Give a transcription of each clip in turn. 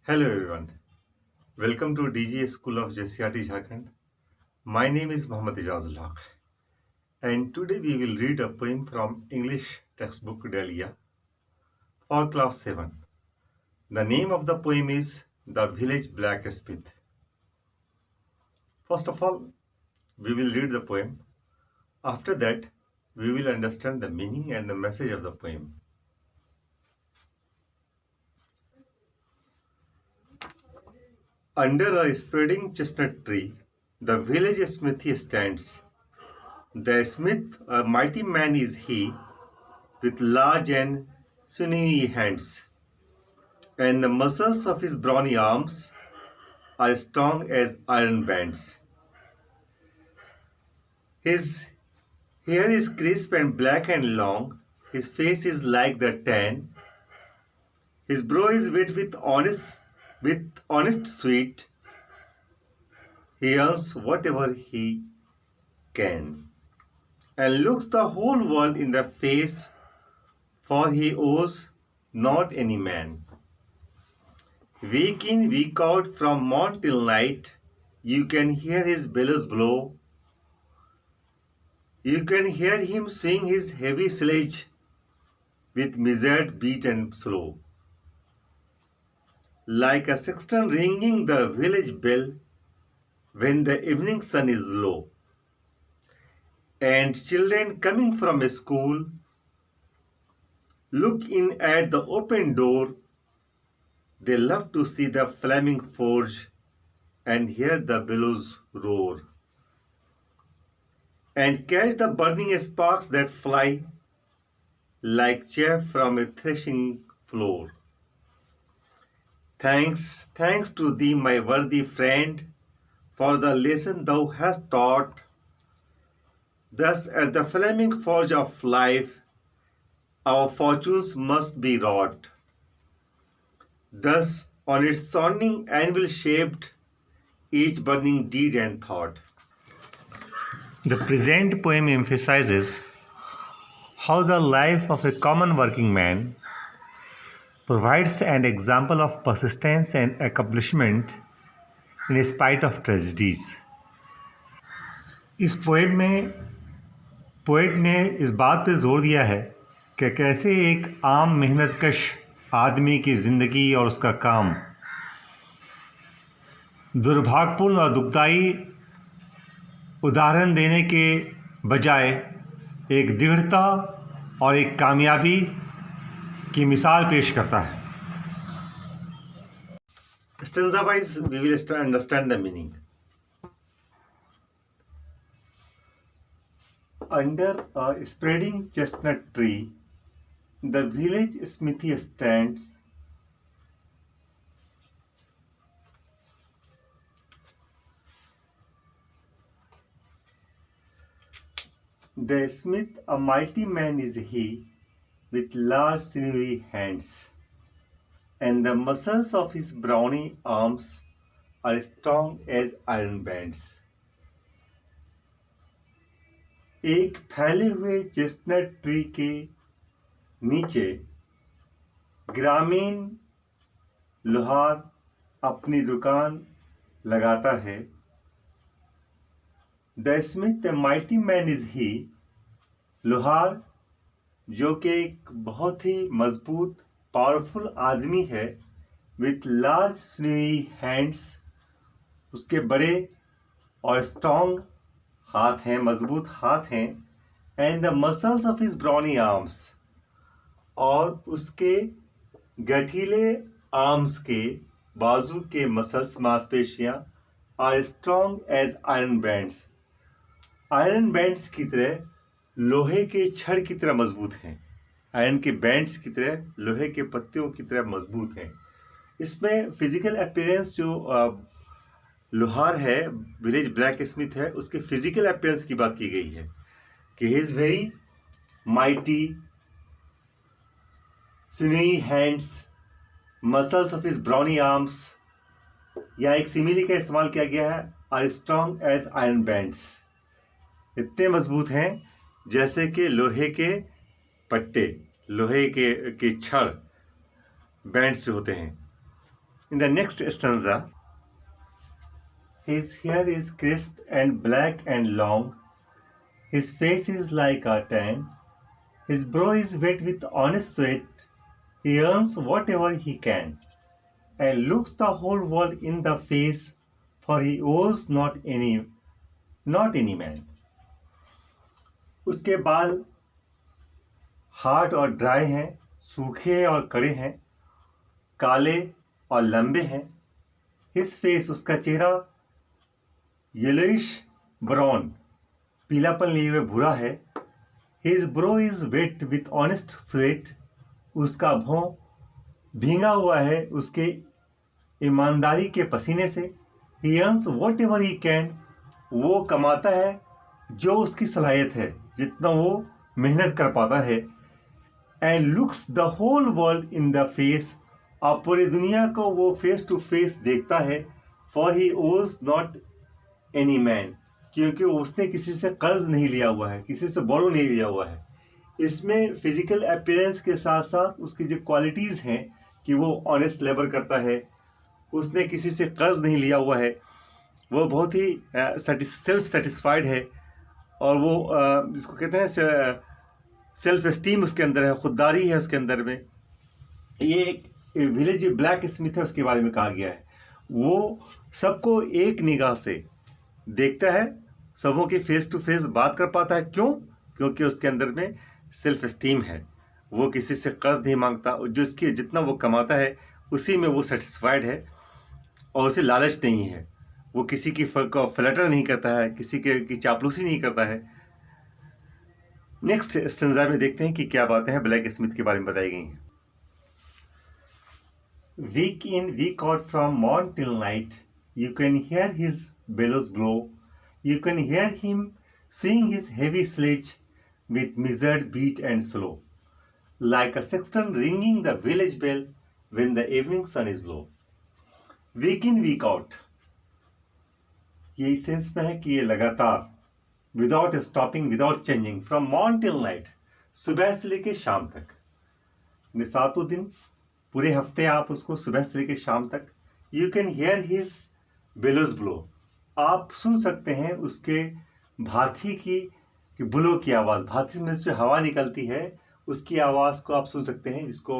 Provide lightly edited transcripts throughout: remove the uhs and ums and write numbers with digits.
Hello everyone. Welcome to DGA School of JCRT Jharkhand. My name is Mohammad Ijazul Haq and today we will read a poem from English textbook Delia for class 7. The name of the poem is The Village Blacksmith. First of all, we will read the poem. After that, we will understand the meaning and the message of the poem. Under a spreading chestnut tree, the village smithy stands. The smith, a mighty man is he, with large and sinewy hands, and the muscles of his brawny arms are strong as iron bands. His hair is crisp and black and long, his face is like the tan, his brow is wet with honest sweet. He earns whatever he can, and looks the whole world in the face, for he owes not any man. Week in, week out, from morn till night, you can hear his bellows blow. You can hear him swing his heavy sledge with measured beat and slow. Like a sexton ringing the village bell when the evening sun is low. And children coming from school look in at the open door. They love to see the flaming forge and hear the bellows roar, and catch the burning sparks that fly like chaff from a threshing floor. Thanks to thee, my worthy friend, for the lesson thou hast taught. Thus, at the flaming forge of life, our fortunes must be wrought. Thus, on its sounding anvil shaped, each burning deed and thought. The present poem emphasizes how the life of a common working man provides an example of persistence and accomplishment in spite of tragedies. इस poem में poet ने इस बात पर जोर दिया है कि कैसे एक आम मेहनतकश आदमी की ज़िंदगी और उसका काम दुर्भाग्यपूर्ण और दुखदायी उदाहरण देने के बजाय एक दृढ़ता और एक कामयाबी की मिसाल पेश करता है. Stanza wise, we will understand the meaning. Under a spreading chestnut tree, the village smithy stands. The smith, a mighty man is he, with large sinewy hands, and the muscles of his brawny arms are strong as iron bands. एक फैले हुए chestnut tree के नीचे ग्रामीण लोहार अपनी दुकान लगाता है. The Smith, a mighty man is he. लोहार जो कि एक बहुत ही मजबूत पावरफुल आदमी है. विथ लार्ज स्नूई हैंड्स, उसके बड़े और स्ट्रॉन्ग हाथ हैं, मजबूत हाथ हैं. And the muscles of his brawny arms, और उसके गठीले आर्म्स के बाजू के मसल्स मांसपेशियां are strong as iron bands. Iron bands की तरह, लोहे के छड़ की तरह मजबूत हैं. आयरन के बैंड्स की तरह, लोहे के पत्तियों की तरह मजबूत हैं. इसमें फिजिकल अपीयरेंस जो लोहार है, विलेज ब्लैक स्मिथ है, उसके फिजिकल अपीयरेंस की बात की गई है कि he is very mighty, sinewy hands, muscles of his brawny arms, या एक सिमिली का इस्तेमाल किया गया है, are strong as iron bands. इतने मजबूत हैं जैसे कि लोहे के पट्टे, लोहे के छड़ बैंड्स होते हैं. In the next stanza, his hair is crisp and black and long. His face is like a tan. His brow is wet with honest sweat. He earns whatever he can, and looks the whole world in the face, for he owes not any man. उसके बाल hard और dry हैं, सूखे और कड़े हैं, काले और लंबे हैं. हिज फेस, उसका चेहरा येलोइश ब्राउन, पीलापन लिए हुए भूरा है. His brow is wet with honest sweat, उसका भौं भींगा हुआ है उसके ईमानदारी के पसीने से. ही earns what ever he can, वो कमाता है जो उसकी सलाहियत है, जितना वो मेहनत कर पाता है. And looks the whole world in the face, और पूरी दुनिया को वो फेस टू फेस देखता है. फॉर ही ओज नॉट एनी मैन, क्योंकि उसने किसी से कर्ज नहीं लिया हुआ है, किसी से बोरो नहीं लिया हुआ है. इसमें फिजिकल अपीयरेंस के साथ साथ उसकी जो क्वालिटीज़ हैं कि वो ऑनेस्ट लेबर करता है, उसने किसी से कर्ज नहीं लिया हुआ है, वो बहुत ही सेल्फ सेटिस्फाइड है, और वो जिसको कहते हैं सेल्फ एस्टीम उसके अंदर है, खुददारी है उसके अंदर में. ये एक विलेज ब्लैक स्मिथ है, उसके बारे में कहा गया है. वो सबको एक निगाह से देखता है, सबों की फेस टू फेस बात कर पाता है. क्यों? क्योंकि उसके अंदर में सेल्फ एस्टीम है. वो किसी से कर्ज नहीं मांगता, जो इसकी जितना वो कमाता है उसी में वो सेटिस्फाइड है, और उसे लालच नहीं है. वो किसी की फ्लटर नहीं करता है, किसी की चापलूसी नहीं करता है. नेक्स्ट स्टेंजा में देखते हैं कि क्या बातें हैं ब्लैक स्मिथ के बारे में बताई गई हैं. Week in week out from morn till night, you can hear his bellows blow. You can hear him swing his heavy sledge with measured beat and slow, like a sexton ringing the village bell when the evening sun is low. Week in week out, ये इस sense में है कि ये लगातार, without stopping, without changing, from morn till night, सुबह से लेके शाम तक. सातों दिन, पूरे हफ्ते आप उसको सुबह से लेके शाम तक. You can hear his bellows blow, आप सुन सकते हैं उसके भाथी की बुलो की आवाज़. भाथी में से जो हवा निकलती है उसकी आवाज़ को आप सुन सकते हैं, जिसको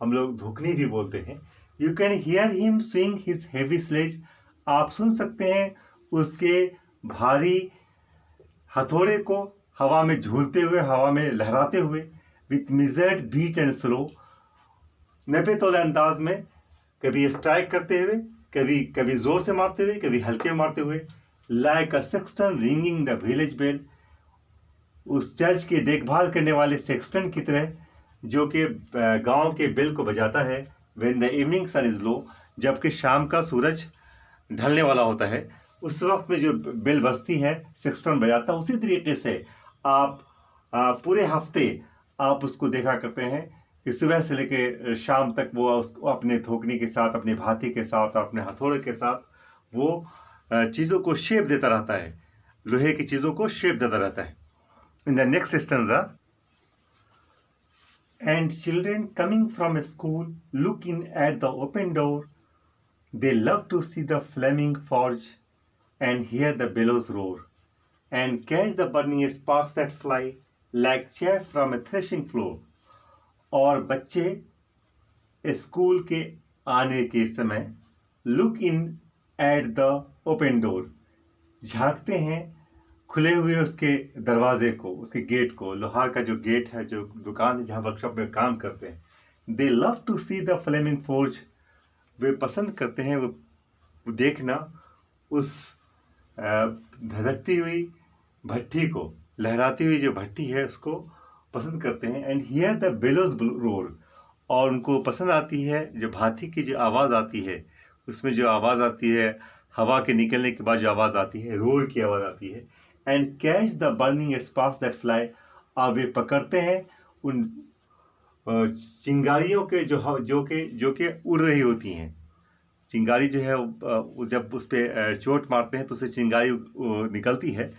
हम लोग धुकनी भी बोलते हैं. You can hear him swing his heavy sledge, आप सुन सकते हैं उसके भारी हथौड़े को हवा में झूलते हुए, हवा में लहराते हुए. With measured beat and slow, नपे तोले अंदाज में, कभी स्ट्राइक करते हुए, कभी जोर से मारते हुए, कभी हल्के मारते हुए. Like a sexton ringing the village bell, उस चर्च की देखभाल करने वाले सेक्सटन की तरह जो कि गांव के बेल को बजाता है. When the evening sun is low, जबकि शाम का सूरज ढलने वाला होता है, उस वक्त में जो बेल बजती है, सेक्सटन बजाता है. उसी तरीके से आप पूरे हफ्ते आप उसको देखा करते हैं कि सुबह से लेकर शाम तक वो अपने थोकनी के साथ, अपने भाती के साथ, अपने हथौड़े के साथ वो चीज़ों को शेप देता रहता है, लोहे की चीज़ों को शेप देता रहता है. In the next stanza, and children coming from school look in at the open door, they love to see the flaming forge and hear the bellows roar, and catch the burning sparks that fly like chaff from a threshing floor. और बच्चे school के आने के समय look in at the open door, झांकते हैं खुले हुए उसके दरवाजे को, उसके गेट को, लोहार का जो गेट है, जो दुकान है जहाँ वर्कशॉप में काम करते हैं. They love to see the flaming forge, वे पसंद करते हैं वो देखना उस धधकती हुई भट्टी को, लहराती हुई जो भट्टी है उसको पसंद करते हैं. And hear the bellows roar, और उनको पसंद आती है जो भाती की जो आवाज़ आती है, उसमें जो आवाज़ आती है, हवा के निकलने के बाद जो आवाज़ आती है, रोर की आवाज़ आती है. And catch the burning sparks that fly, और वे पकड़ते हैं उन चिंगारियों के जो के उड़ रही होती हैं. चिंगारी जो है जब उस पर चोट मारते हैं तो उससे चिंगारी निकलती है.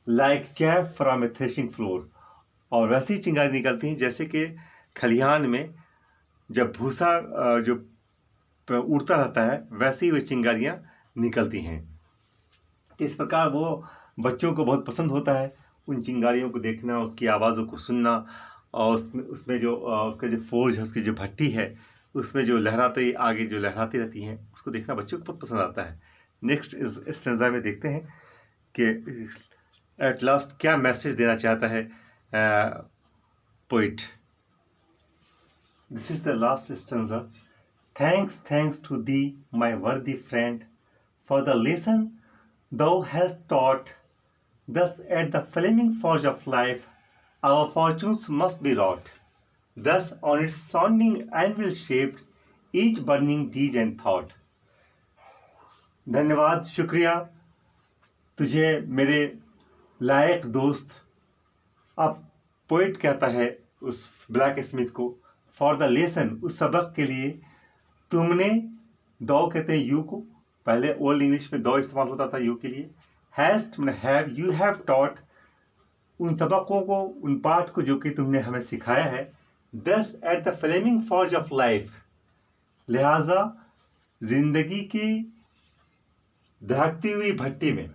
Like chaff from a threshing floor, और वैसी चिंगारी निकलती हैं जैसे कि खलिहान में जब भूसा जो उड़ता रहता है वैसे ही वो चिंगारियाँ निकलती हैं। इस प्रकार वो बच्चों को बहुत पसंद होता है उन चिंगारियों को देखना, उसकी आवाज़ों को सुनना, और उसमें जो उसका जो फोर्ज है, उसकी जो भट्टी है, उसमें जो आगे जो लहराती रहती हैं, उसको देखना बच्चों को बहुत पसंद आता है। नेक्स्ट इस स्टेंजा में देखते हैं कि एट लास्ट क्या मैसेज देना चाहता है poet. This is the last stanza. Thanks to thee my worthy friend for the lesson thou hast taught. Thus at the flaming forge of life our fortunes must be wrought. Thus on its sounding anvil shaped each burning deed and thought. धन्यवाद, शुक्रिया तुझे मेरे लायक दोस्त। अब poet कहता है उस black Smith को, फॉर द लेसन, उस सबक के लिए तुमने, दो कहते हैं यू को, पहले ओल्ड इंग्लिश में दो इस्तेमाल होता था यू के लिए, हैस्ट मैंने हैव, यू हैव टॉट, उन सबकों को, उन पाठ को जो कि तुमने हमें सिखाया है। Thus at the flaming forge of life, लिहाजा जिंदगी की दहकती हुई भट्टी में,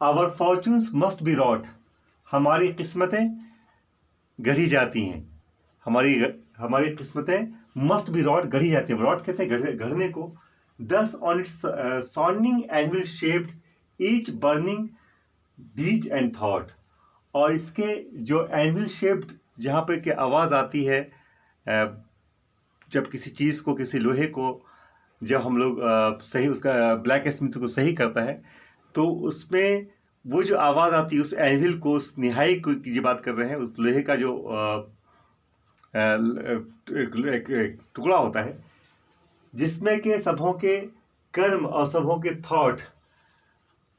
our fortunes must be wrought, हमारी किस्मतें गढ़ी जाती हैं, हमारी किस्मतें मस्ट बी रॉट, गढ़ी जाती हैं। रॉट कहते हैं गढ़ने को। Thus on its sounding anvil shaped each burning deed and thought, और इसके जो एनविल शेप्ड, जहाँ पर कि आवाज़ आती है जब किसी चीज़ को, किसी लोहे को जब हम लोग सही, उसका ब्लैक स्मिथ को सही करता है, तो उसमें वो जो आवाज़ आती है उस एनविल को, उस निहाई को की जो बात कर रहे हैं, उस लोहे का जो एक टुकड़ा होता है जिसमें के सबों के कर्म और सबों के थॉट,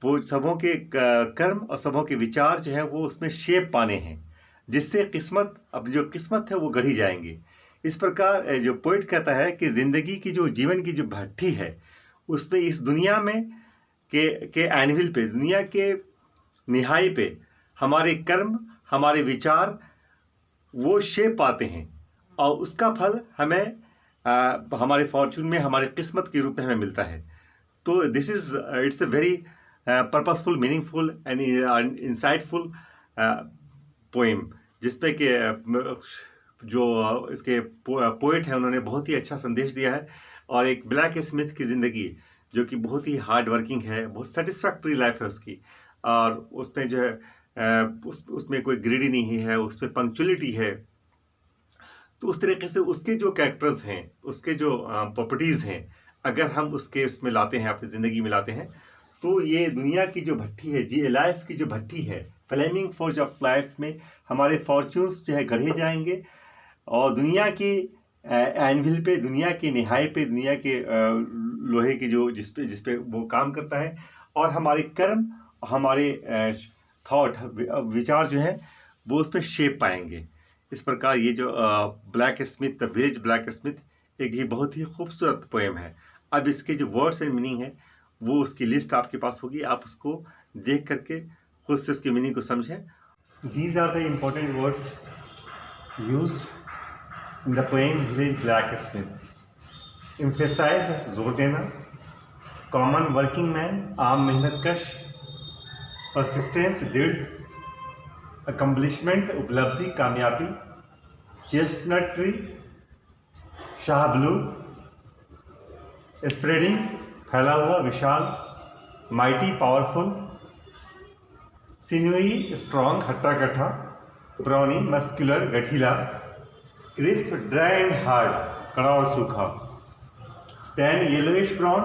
वो सबों के कर्म और सबों के विचार जो है वो उसमें शेप पाने हैं, जिससे किस्मत, अब जो किस्मत है वो गढ़ी जाएंगे। इस प्रकार जो पोइट कहता है कि ज़िंदगी की जो जीवन की जो भट्टी है उसमें, इस दुनिया में के एनविल पे, दुनिया के निहाई पे हमारे कर्म, हमारे विचार वो शेप पाते हैं, और उसका फल हमें हमारे फॉर्चून में, हमारे किस्मत के रूप में हमें मिलता है। तो this is it's a very purposeful, meaningful and insightful poem, जिसपे कि जो इसके पोएट हैं उन्होंने बहुत ही अच्छा संदेश दिया है, और एक ब्लैक स्मिथ की ज़िंदगी जो कि बहुत ही हार्ड वर्किंग है, बहुत सेटिस्फैक्ट्री लाइफ है उसकी, और उसमें जो है उसमें कोई ग्रीडी नहीं है, उसमें पंक्चुअलिटी है। तो उस तरीके से उसके जो कैरेक्टर्स हैं, उसके जो प्रॉपर्टीज़ हैं, अगर हम उसमें लाते हैं, अपनी ज़िंदगी में लाते हैं, तो ये दुनिया की जो भट्टी है, जी लाइफ की जो भट्टी है, फ्लेमिंग फॉर्ज ऑफ लाइफ में हमारे फॉर्च्यून्स जो है गढ़े जाएंगे, और दुनिया की एनविल पे, दुनिया की निहाई पे, दुनिया के लोहे की जो जिसपे वो काम करता है, और हमारे कर्म, हमारे थॉट, विचार जो है वो उस पर शेप पाएंगे। इस प्रकार ये जो black Smith, the village black Smith, एक ये बहुत ही खूबसूरत पोएम है। अब इसके जो वर्ड्स एंड मीनिंग है वो उसकी लिस्ट आपके पास होगी, आप उसको देख करके खुद से उसके मीनिंग को समझें। These are the important words used in the poem village blacksmith. Emphasize, जोर देना, कॉमन वर्किंग मैन, आम मेहनतकश, परसिस्टेंस, दृढ़, अकम्पलिशमेंट, उपलब्धि, कामयाबी, चेस्टनट ट्री, शाहबलू, स्प्रेडिंग, फैला हुआ, विशाल, माइटी, पावरफुल, सिन्यूई, स्ट्रॉन्ग, हट्टा कट्ठा, ब्राउनी, मस्कुलर, गठीला, क्रिस्प, ड्राई एंड हार्ड, कड़ा और सूखा, tan, yellowish brown,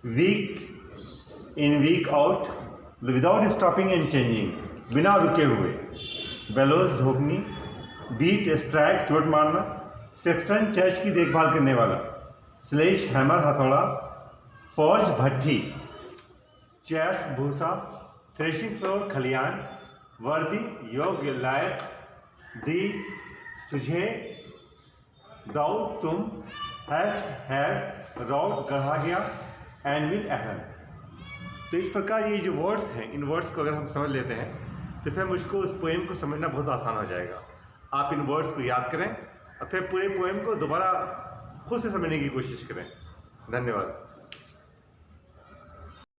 week in week out, without stopping and changing, बिना रुके हुए, बेलोज, धोखनी, बीट, स्ट्राइक, चोट मारना, सेक्सटन, चर्च की देखभाल करने वाला, स्लेज, हैमर, हथौड़ा, फॉर्ज, भट्ठी, चैफ, भूसा, थ्रेशिंग फ्लोर, खलियान, वर्दी, योग्य, लायक, दी, तुझे, दाऊ, तुम, हैस्ट, हैव, रॉट, गढ़ा गया, एंड विल, अहम। तो इस प्रकार ये जो वर्ड्स हैं, इन वर्ड्स को अगर हम समझ लेते हैं तो फिर मुझको उस पोएम को समझना बहुत आसान हो जाएगा। आप इन वर्ड्स को याद करें अब फिर पूरे पोएम को दोबारा खुद से समझने की कोशिश करें। धन्यवाद।